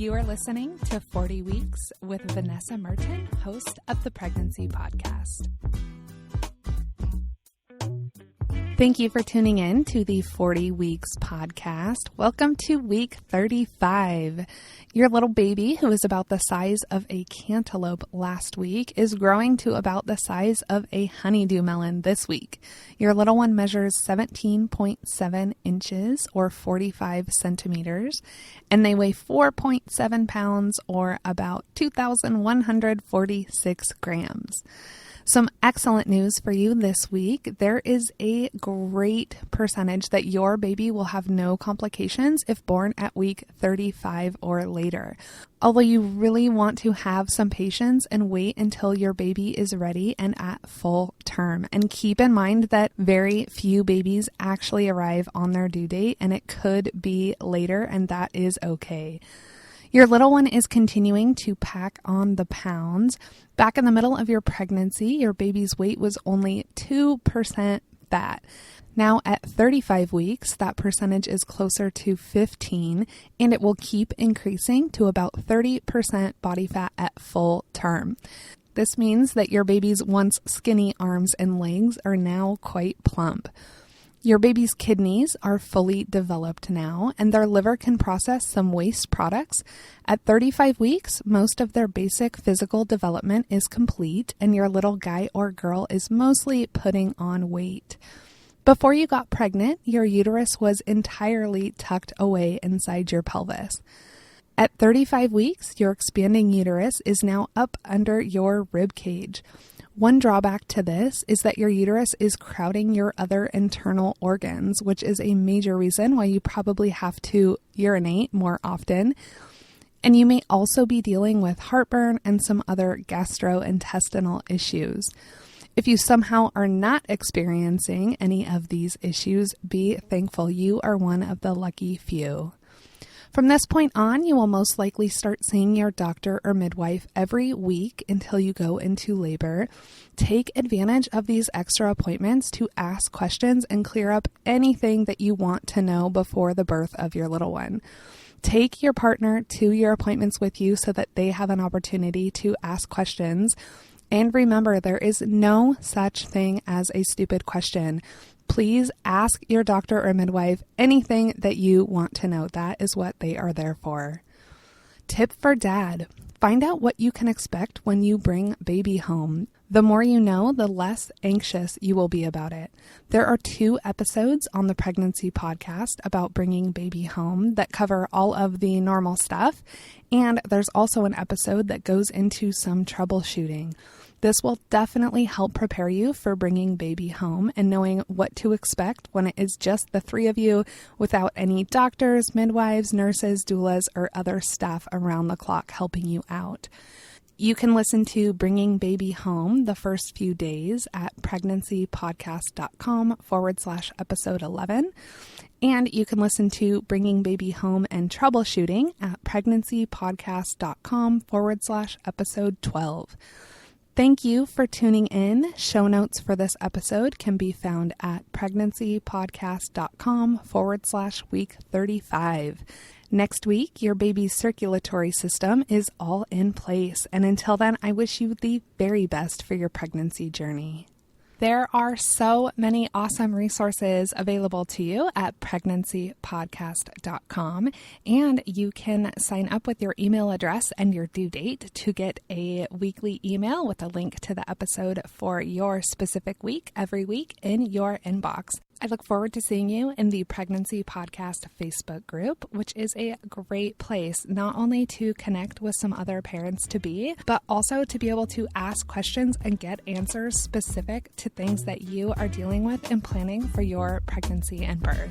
You are listening to 40 Weeks with Vanessa Merton, host of the Pregnancy Podcast. Thank you for tuning in to the 40 Weeks podcast. Welcome to week 35. Your little baby, who was about the size of a cantaloupe last week, is growing to about the size of a honeydew melon this week. Your little one measures 17.7 inches or 45 centimeters, and they weigh 4.7 pounds or about 2,146 grams. Some excellent news for you this week. There is a great percentage that your baby will have no complications if born at week 35 or later. Although you really want to have some patience and wait until your baby is ready and at full term. And keep in mind that very few babies actually arrive on their due date, and it could be later, and that is okay. Your little one is continuing to pack on the pounds. Back in the middle of your pregnancy, your baby's weight was only 2% fat. Now at 35 weeks, that percentage is closer to 15, and it will keep increasing to about 30% body fat at full term. This means that your baby's once skinny arms and legs are now quite plump. Your baby's kidneys are fully developed now, and their liver can process some waste products. At 35 weeks, most of their basic physical development is complete, and your little guy or girl is mostly putting on weight. Before you got pregnant, your uterus was entirely tucked away inside your pelvis. At 35 weeks, your expanding uterus is now up under your rib cage. One drawback to this is that your uterus is crowding your other internal organs, which is a major reason why you probably have to urinate more often. And you may also be dealing with heartburn and some other gastrointestinal issues. If you somehow are not experiencing any of these issues, be thankful you are one of the lucky few. From this point on, you will most likely start seeing your doctor or midwife every week until you go into labor. Take advantage of these extra appointments to ask questions and clear up anything that you want to know before the birth of your little one. Take your partner to your appointments with you so that they have an opportunity to ask questions. And remember, there is no such thing as a stupid question. Please ask your doctor or midwife anything that you want to know. That is what they are there for. Tip for dad: find out what you can expect when you bring baby home. The more you know, the less anxious you will be about it. There are 2 episodes on the Pregnancy Podcast about bringing baby home that cover all of the normal stuff. And there's also an episode that goes into some troubleshooting. This will definitely help prepare you for bringing baby home and knowing what to expect when it is just the 3 of you without any doctors, midwives, nurses, doulas, or other staff around the clock helping you out. You can listen to Bringing Baby Home the first few days at pregnancypodcast.com/episode 11. And you can listen to Bringing Baby Home and Troubleshooting at pregnancypodcast.com/episode 12. Thank you for tuning in. Show notes for this episode can be found at pregnancypodcast.com/week 35. Next week, your baby's circulatory system is all in place. And until then, I wish you the very best for your pregnancy journey. There are so many awesome resources available to you at pregnancypodcast.com, and you can sign up with your email address and your due date to get a weekly email with a link to the episode for your specific week every week in your inbox. I look forward to seeing you in the Pregnancy Podcast Facebook group, which is a great place not only to connect with some other parents-to-be, but also to be able to ask questions and get answers specific to things that you are dealing with and planning for your pregnancy and birth.